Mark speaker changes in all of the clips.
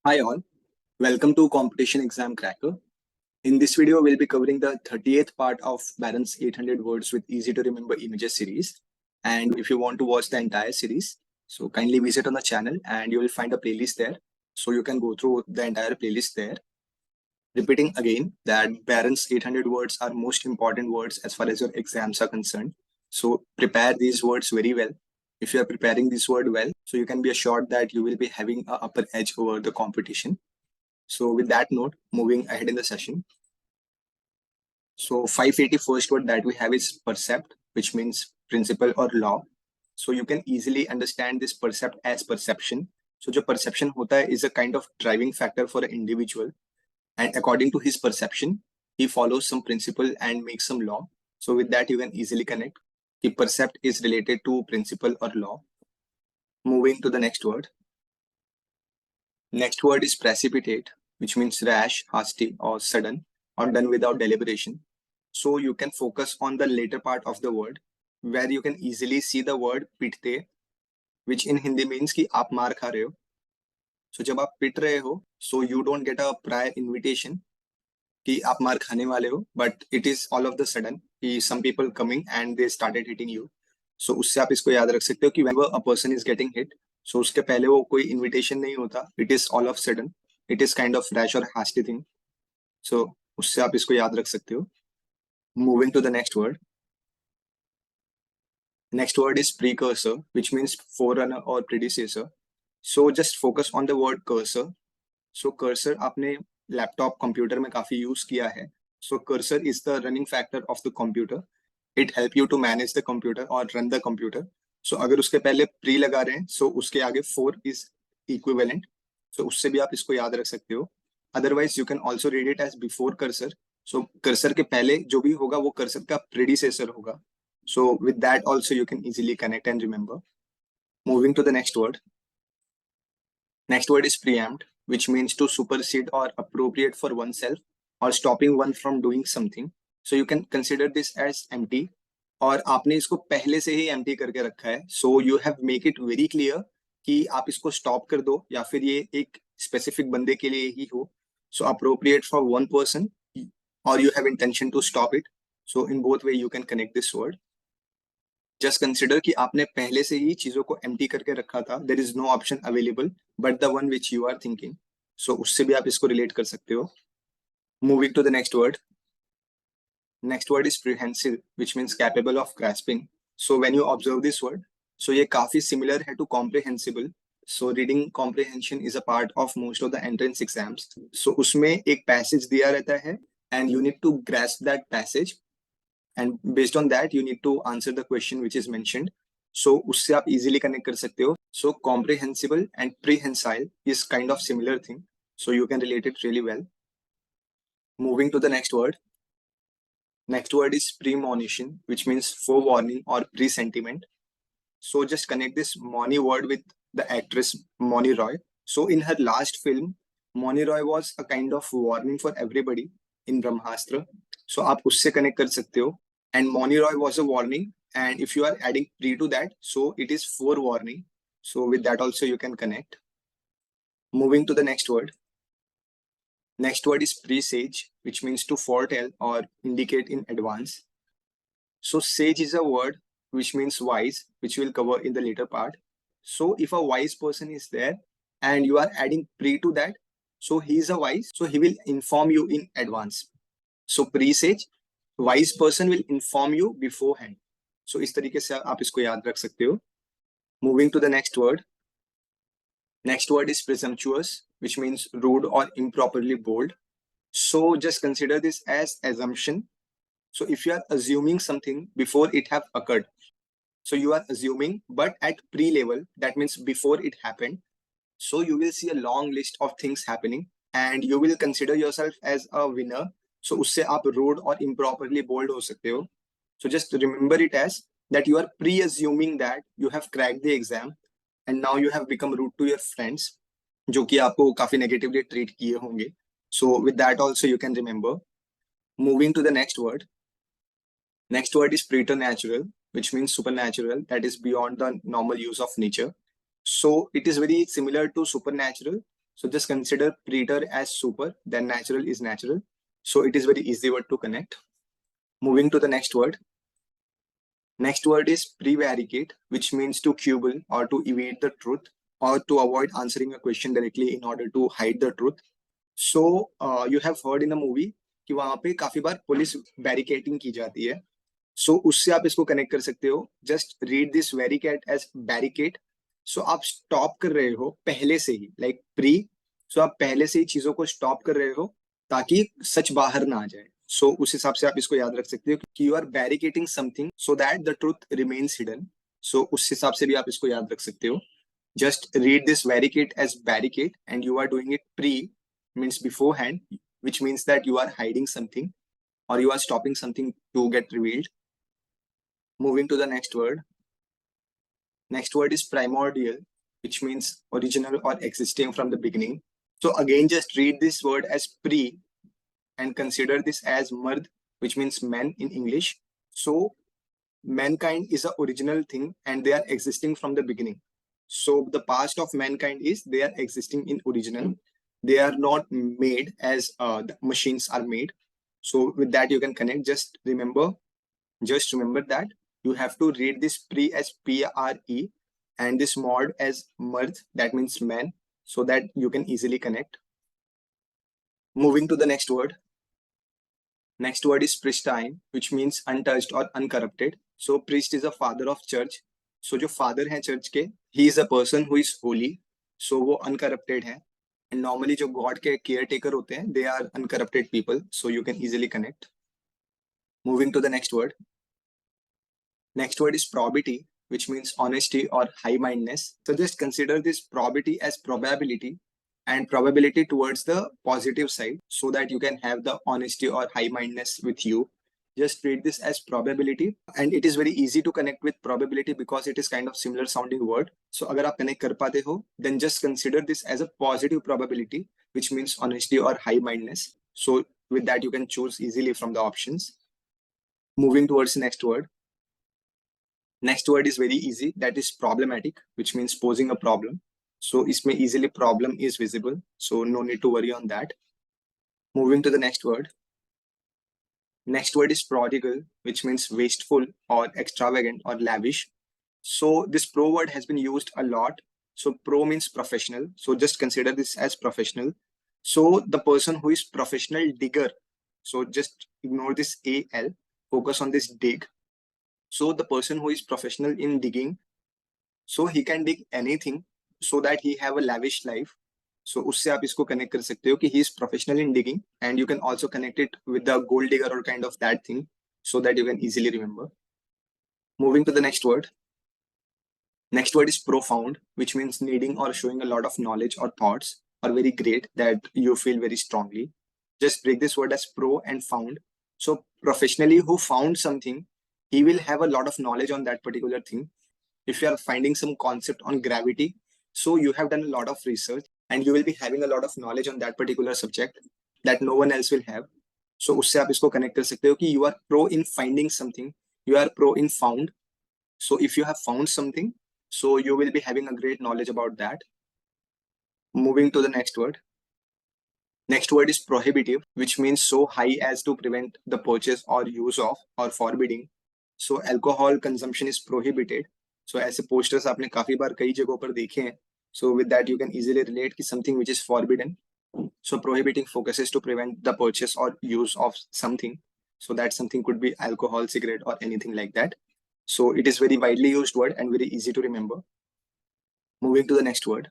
Speaker 1: Hi all, welcome to Competition Exam Cracker. In this video, we'll be covering the 38th part of Barron's 800 Words with Easy to Remember Images series. And if you want to watch the entire series, so kindly visit on the channel and you will find a playlist there. So you can go through the entire playlist there. Repeating again that Barron's 800 words are most important words as far as your exams are concerned. So prepare these words very well. If you are preparing this word well, so you can be assured that you will be having an upper edge over the competition. So with that note, moving ahead in the session. So 581st word that we have is percept, which means principle or law. So you can easily understand this percept as perception. So जो perception होता है is a kind of driving factor for an individual. And according to his perception, he follows some principle and makes some law. So with that, you can easily connect. The percept is related to principle or law. Moving to the next word. Next word is precipitate, which means rash, hasty, or sudden, or done without deliberation. So you can focus on the later part of the word, where you can easily see the word पिटते, which in Hindi means कि आप मार खा रहे हो. So जब आप पिट रहे हो, so you don't get a prior invitation कि आप मार खाने वाले हो, but it is all of the sudden कि some people coming and they started hitting you. So उससे आप इसको याद रख सकते हो कि whenever a person is getting hit, so उसके पहले वो कोई invitation नहीं होता, it is all of sudden, it is kind of rash or hasty thing. So उससे आप इसको याद रख सकते हो. Moving to the next word. Next word is precursor, which means forerunner or predecessor. So just focus on the word cursor. So cursor आपने laptop computer में काफी यूज किया है. So cursor is the running factor of the computer. It help you to manage the computer or run the computer. So अगर उसके पहले pre लगा रहे हैं, so उसके आगे for is equivalent. So उससे भी आप इसको याद रख सकते हो. Otherwise you can also read it as before cursor. So cursor के पहले जो भी होगा वो cursor का predecessor होगा. So with that also you can easily connect and remember. Moving to the next word. Next word is preempt, which means to supersede or appropriate for oneself or stopping one from doing something. So you can consider this as empty. और आपने इसको पहले से ही empty करके रखा है. So you have make it very clear कि आप इसको stop कर दो या फिर ये एक specific बंदे के लिए ही हो. So appropriate for one person or you have intention to stop it. So in both way you can connect this word. Just consider कि आपने पहले से ही चीजों को empty करके रखा था. There is no option available but the one which you are thinking. So उससे भी आप इसको relate कर सकते हो. Moving to the next word. Next word is prehensile, which means capable of grasping. So when you observe this word, so ये काफी similar है to comprehensible. So reading comprehension is a part of most of the entrance exams. So उसमें एक passage दिया रहता है and you need to grasp that passage. And based on that, you need to answer the question which is mentioned. So उससे आप easily connect कर सकते हो. So comprehensible and prehensile is kind of similar thing. So you can relate it really well. Moving to the next word. Next word is premonition, which means forewarning or presentiment. So just connect this Moni word with the actress Moni Roy. So in her last film, Moni Roy was a kind of warning for everybody in Brahmastra. So आप उससे connect कर सकते हो. And Moni Roy was a warning. And if you are adding pre to that, so it is forewarning. So with that also you can connect. Moving to the next word. Next word is presage, which means to foretell or indicate in advance. So sage is a word which means wise, which we'll cover in the later part. So if a wise person is there and you are adding pre to that, so he is a wise, so he will inform you in advance. So presage, wise person will inform you beforehand. So इस तरीके से आप इसको याद रख सकते हो. Moving to the next word. Next word is presumptuous, which means rude or improperly bold. So just consider this as assumption. So if you are assuming something before it have occurred, so you are assuming, but at pre-level, that means before it happened. So you will see a long list of things happening and you will consider yourself as a winner. So उससे आप rude or improperly bold हो सकते हो. So just remember it as that you are pre-assuming that you have cracked the exam and now you have become rude to your friends जो कि आपको काफी negatively treat किए होंगे. So with that also you can remember. Moving to the next word. Next word is preternatural, which means supernatural, that is beyond the normal use of nature. So it is very similar to supernatural, So just consider preter as super, then natural is natural. So it is very easy word to connect. Moving to the next word. Next word is prevaricate, which means to quibble or to evade the truth or to avoid answering a question directly in order to hide the truth. So you have heard in the movie कि वहां पे काफी बार police barricading की जाती है. सो उससे आप इसको कनेक्ट कर सकते हो. Just read this barricade as barricade. So आप स्टॉप कर रहे हो पहले से ही, लाइक प्री. सो आप पहले से ही चीजों को स्टॉप कर रहे हो ताकि सच बाहर ना आ जाए. सो उस हिसाब से आप इसको याद रख सकते हो कि you are barricading something so that the truth remains hidden. So उस हिसाब से भी आप इसको याद रख सकते हो. Just read this barricade as barricade and you are doing it pre means beforehand, which means that you are hiding something or you are stopping something to get revealed. Moving to the next word. Next word is primordial, which means original or existing from the beginning. So again, just read this word as pre and consider this as mard, which means man in English. So mankind is an original thing and they are existing from the beginning. So the past of mankind is they are existing in original. They are not made as the machines are made. So with that you can connect. Just remember that you have to read this pre as pre and this mod as mard, that means man, so that you can easily connect. Moving to the next word. Next word is pristine, which means untouched or uncorrupted. So priest is a father of church. So जो father है church के, he is a person who is holy. So वो uncorrupted है. And normally जो God के caretaker होते हैं, they are uncorrupted people. So you can easily connect. Moving to the next word. Next word is probity, which means honesty or high-mindedness. So just consider this probity as probability and probability towards the positive side so that you can have the honesty or high-mindedness with you. Just treat this as probability and it is very easy to connect with probability because it is kind of similar sounding word. So अगर आप connect कर पाते हो, then just consider this as a positive probability, which means honesty or high-mindedness. So with that you can choose easily from the options. Moving towards the next word. Next word is very easy, that is problematic, which means posing a problem. So इसमें easily problem is visible, so no need to worry on that. Moving to the next word. Next word is prodigal, which means wasteful or extravagant or lavish. So this pro word has been used a lot. So pro means professional. So just consider this as professional. So the person who is professional digger. So just ignore this AL, focus on this dig. So the person who is professional in digging, so he can dig anything so that he have a lavish life. So उससे आप इसको connect कर सकते हो कि he is professional in digging and you can also connect it with the gold digger or kind of that thing so that you can easily remember. Moving to the next word. Next word is profound, which means needing or showing a lot of knowledge or thoughts are very great that you feel very strongly. Just break this word as pro and found. So professionally who found something, he will have a lot of knowledge on that particular thing. If you are finding some concept on gravity, so you have done a lot of research and you will be having a lot of knowledge on that particular subject that no one else will have. So उससे आप इसको connect कर सकते हो कि you are pro in finding something, you are pro in found. So if you have found something, so you will be having a great knowledge about that. Moving to the next word. Next word is prohibitive, which means so high as to prevent the purchase or use of or forbidding. So alcohol consumption is prohibited. So ऐसे posters आपने काफी बार कई जगहों पर देखे हैं. So with that you can easily relate कि something which is forbidden. So prohibiting focuses to prevent the purchase or use of something. So that something could be alcohol, cigarette or anything like that. So it is very widely used word and very easy to remember. Moving to the next word.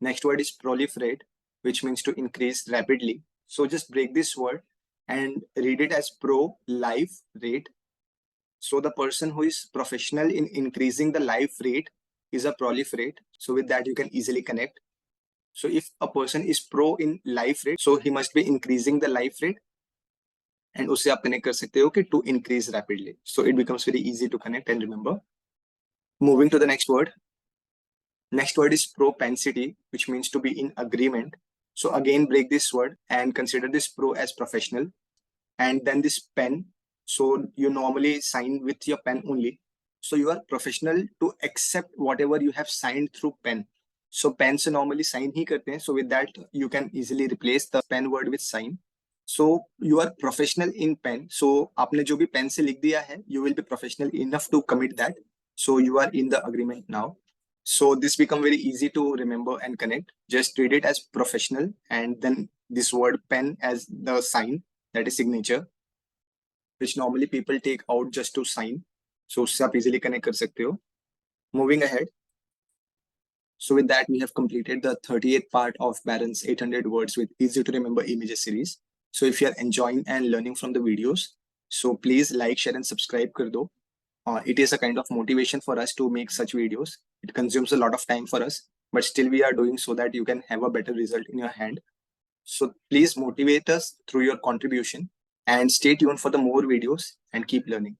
Speaker 1: Next word is proliferate, which means to increase rapidly. So just break this word and read it as pro-life rate. So the person who is professional in increasing the life rate is a proliferate. So with that you can easily connect. So if a person is pro in life rate, so he must be increasing the life rate. And उससे आप connect कर सकते हो कि to increase rapidly. So it becomes very easy to connect and remember. Moving to the next word. Next word is propensity, which means to be in agreement. So again, break this word and consider this pro as professional. And then this pen. So you normally sign with your pen only. So you are professional to accept whatever you have signed through pen. So pen से normally sign ही करते हैं. So with that you can easily replace the pen word with sign. So you are professional in pen. So आपने जो भी pen से लिख दिया है, you will be professional enough to commit that. So you are in the agreement now. So this become very easy to remember and connect. Just treat it as professional and then this word pen as the sign, that is signature, which normally people take out just to sign. So उससे आप easily connect कर सकते हो. Moving ahead. So with that, we have completed the 38th part of Barron's 800 words with easy to remember images series. So if you are enjoying and learning from the videos, so please like, share and subscribe kar do. It is a kind of motivation for us to make such videos. It consumes a lot of time for us, but still we are doing so that you can have a better result in your hand. So please motivate us through your contribution and stay tuned for the more videos and keep learning.